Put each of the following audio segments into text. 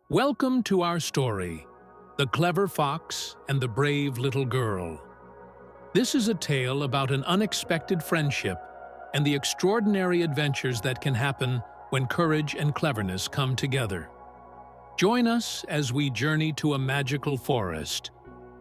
Welcome to our story, The Clever Fox and the Brave Little Girl. This is a tale about an unexpected friendship and the extraordinary adventures that can happen when courage and cleverness come together. Join us as we journey to a magical forest,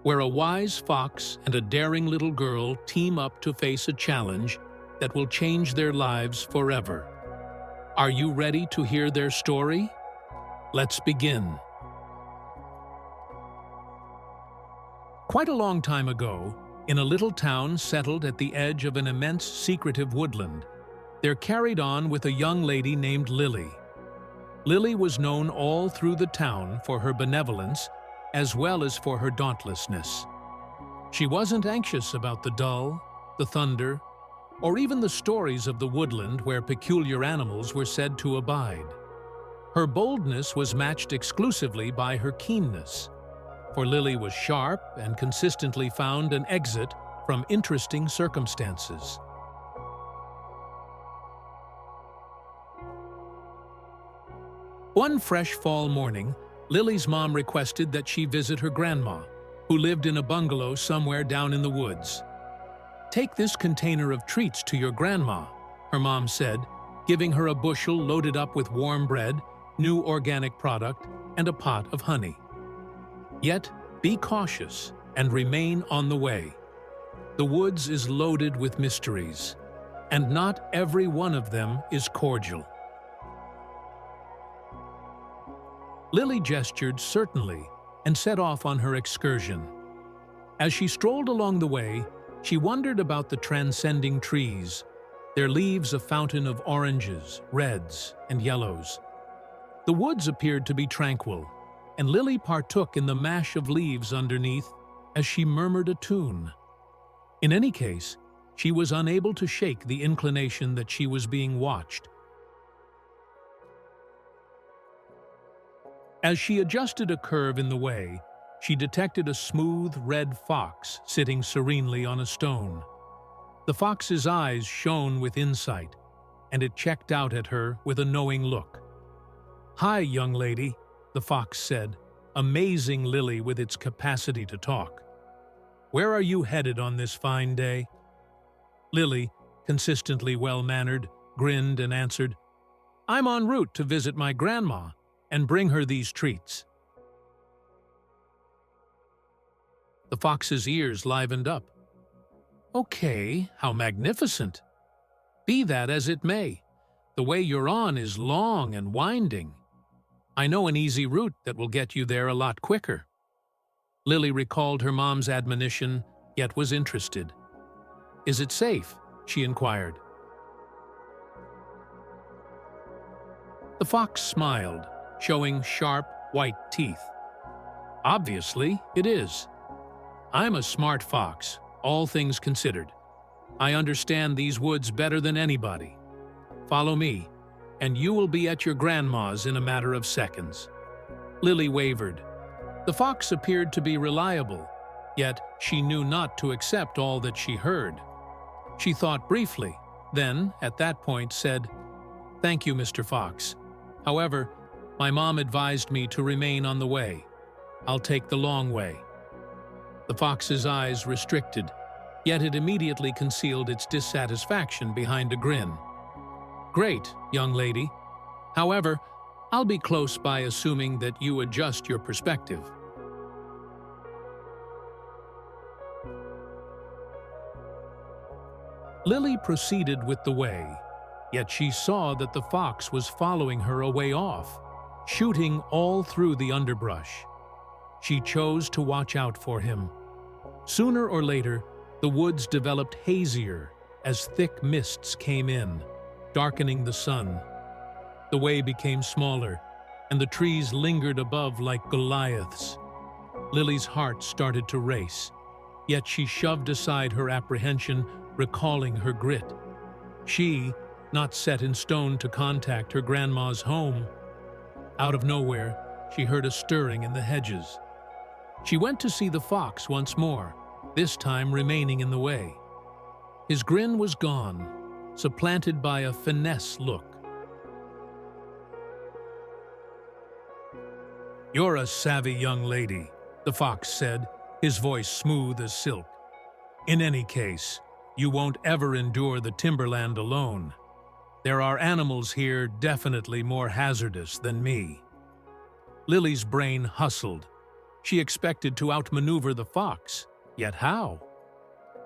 where a wise fox and a daring little girl team up to face a challenge that will change their lives forever. Are you ready to hear their story? Let's begin. Quite a long time ago, in a little town settled at the edge of an immense secretive woodland, there carried on with a young lady named Lily. Lily was known all through the town for her benevolence as well as for her dauntlessness. She wasn't anxious about the dull, the thunder, or even the stories of the woodland where peculiar animals were said to abide. Her boldness was matched exclusively by her keenness, for Lily was sharp and consistently found an exit from interesting circumstances. One fresh fall morning, Lily's mom requested that she visit her grandma, who lived in a bungalow somewhere down in the woods. "Take this container of treats to your grandma," her mom said, giving her a bushel loaded up with warm bread, new organic product, and a pot of honey. "Yet, be cautious and remain on the way. The woods is loaded with mysteries, and not every one of them is cordial." Lily gestured certainly and set off on her excursion. As she strolled along the way, she wondered about the transcending trees, their leaves a fountain of oranges, reds, and yellows. The woods appeared to be tranquil, and Lily partook in the mash of leaves underneath as she murmured a tune. In any case, she was unable to shake the inclination that she was being watched. As she adjusted a curve in the way, she detected a smooth red fox sitting serenely on a stone. The fox's eyes shone with insight, and it checked out at her with a knowing look. "Hi, young lady," the fox said, amazing Lily with its capacity to talk. "Where are you headed on this fine day?" Lily, consistently well-mannered, grinned and answered, "I'm en route to visit my grandma and bring her these treats." The fox's ears livened up. "Okay, how magnificent! Be that as it may, the way you're on is long and winding. I know an easy route that will get you there a lot quicker." Lily recalled her mom's admonition, yet was interested. "Is it safe?" she inquired. The fox smiled, showing sharp, white teeth. "Obviously, it is. I'm a smart fox, all things considered. I understand these woods better than anybody. Follow me, and you will be at your grandma's in a matter of seconds." Lily wavered. The fox appeared to be reliable, yet she knew not to accept all that she heard. She thought briefly, then, at that point, said, "Thank you, Mr. Fox. However, my mom advised me to remain on the way. I'll take the long way." The fox's eyes restricted, yet it immediately concealed its dissatisfaction behind a grin. "Great, young lady. However, I'll be close by assuming that you adjust your perspective." Lily proceeded with the way, yet she saw that the fox was following her a way off, shooting all through the underbrush. She chose to watch out for him. Sooner or later, the woods developed hazier as thick mists came in, darkening the sun. The way became smaller, and the trees lingered above like Goliaths. Lily's heart started to race, yet she shoved aside her apprehension, recalling her grit. She, not set in stone to contact her grandma's home. Out of nowhere, she heard a stirring in the hedges. She went to see the fox once more, this time remaining in the way. His grin was gone, supplanted by a finesse look. "You're a savvy young lady," the fox said, his voice smooth as silk. "In any case, you won't ever endure the timberland alone. There are animals here definitely more hazardous than me." Lily's brain hustled. She expected to outmaneuver the fox, yet how?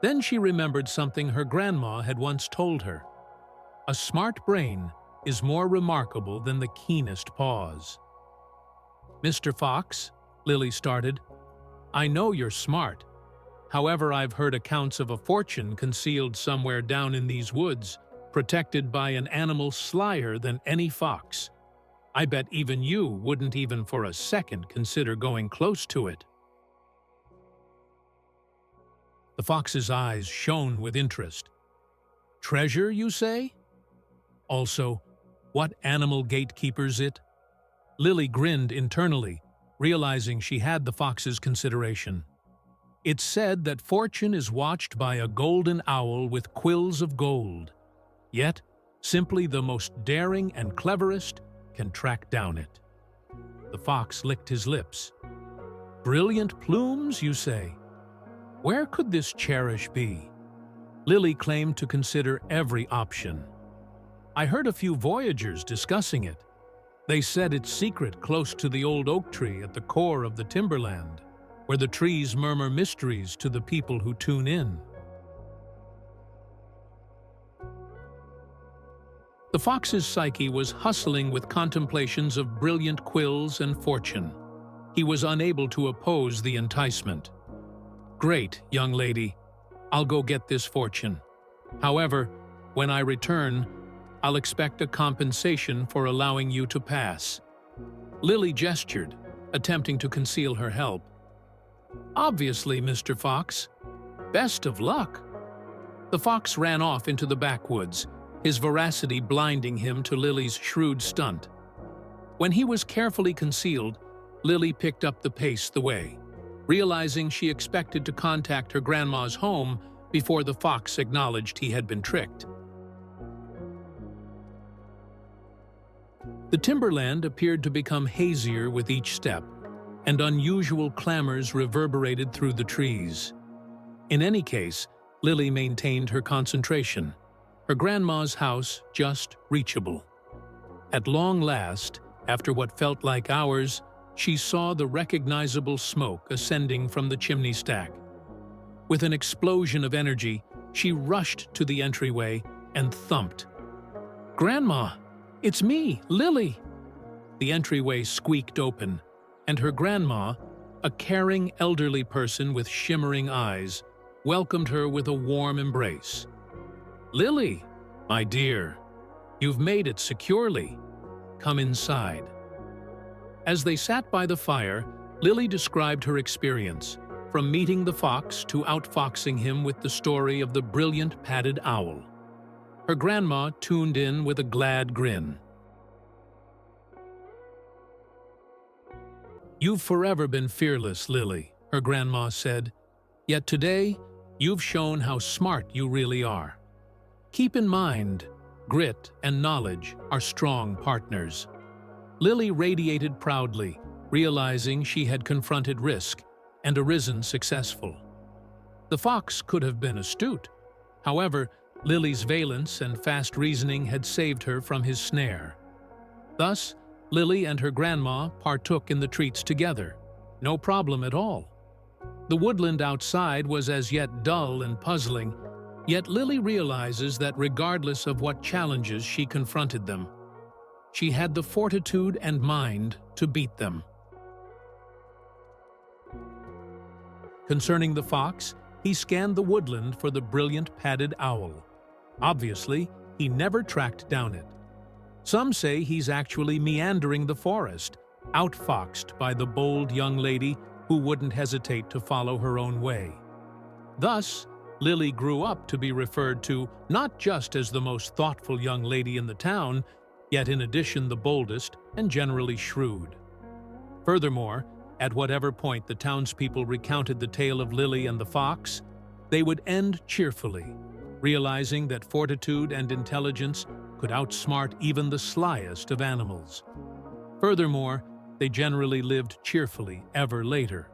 Then she remembered something her grandma had once told her. A smart brain is more remarkable than the keenest paws. "Mr. Fox," Lily started, "I know you're smart. However, I've heard accounts of a fortune concealed somewhere down in these woods, protected by an animal slyer than any fox. I bet even you wouldn't even for a second consider going close to it." The fox's eyes shone with interest. "Treasure, you say? Also, what animal gatekeepers it?" Lily grinned internally, realizing she had the fox's consideration. "It's said that fortune is watched by a golden owl with quills of gold. Yet, simply the most daring and cleverest can track down it." The fox licked his lips. "Brilliant plumes, you say? Where could this cherish be?" Lily claimed to consider every option. "I heard a few voyagers discussing it. They said it's secret close to the old oak tree at the core of the timberland, where the trees murmur mysteries to the people who tune in." The fox's psyche was hustling with contemplations of brilliant quills and fortune. He was unable to oppose the enticement. "Great, young lady. I'll go get this fortune. However, when I return, I'll expect a compensation for allowing you to pass." Lily gestured, attempting to conceal her help. "Obviously, Mr. Fox. Best of luck." The fox ran off into the backwoods, his veracity blinding him to Lily's shrewd stunt. When he was carefully concealed, Lily picked up the pace the way, realizing she expected to contact her grandma's home before the fox acknowledged he had been tricked. The timberland appeared to become hazier with each step, and unusual clamors reverberated through the trees. In any case, Lily maintained her concentration, her grandma's house just reachable. At long last, after what felt like hours, she saw the recognizable smoke ascending from the chimney stack. With an explosion of energy, she rushed to the entryway and thumped. "Grandma! It's me, Lily!" The entryway squeaked open, and her grandma, a caring elderly person with shimmering eyes, welcomed her with a warm embrace. "Lily, my dear, you've made it securely. Come inside." As they sat by the fire, Lily described her experience, from meeting the fox to outfoxing him with the story of the brilliant padded owl. Her grandma tuned in with a glad grin. "You've forever been fearless, Lily," her grandma said. "Yet today, you've shown how smart you really are. Keep in mind, grit and knowledge are strong partners." Lily radiated proudly, realizing she had confronted risk and arisen successful. The fox could have been astute. However, Lily's valence and fast reasoning had saved her from his snare. Thus, Lily and her grandma partook in the treats together. No problem at all. The woodland outside was as yet dull and puzzling, yet Lily realizes that regardless of what challenges she confronted them, she had the fortitude and mind to beat them. Concerning the fox, he scanned the woodland for the brilliant padded owl. Obviously, he never tracked down it. Some say he's actually meandering the forest, outfoxed by the bold young lady who wouldn't hesitate to follow her own way. Thus, Lily grew up to be referred to not just as the most thoughtful young lady in the town, yet in addition the boldest and generally shrewd. Furthermore, at whatever point the townspeople recounted the tale of Lily and the fox, they would end cheerfully, realizing that fortitude and intelligence could outsmart even the slyest of animals. Furthermore, They generally lived cheerfully ever later.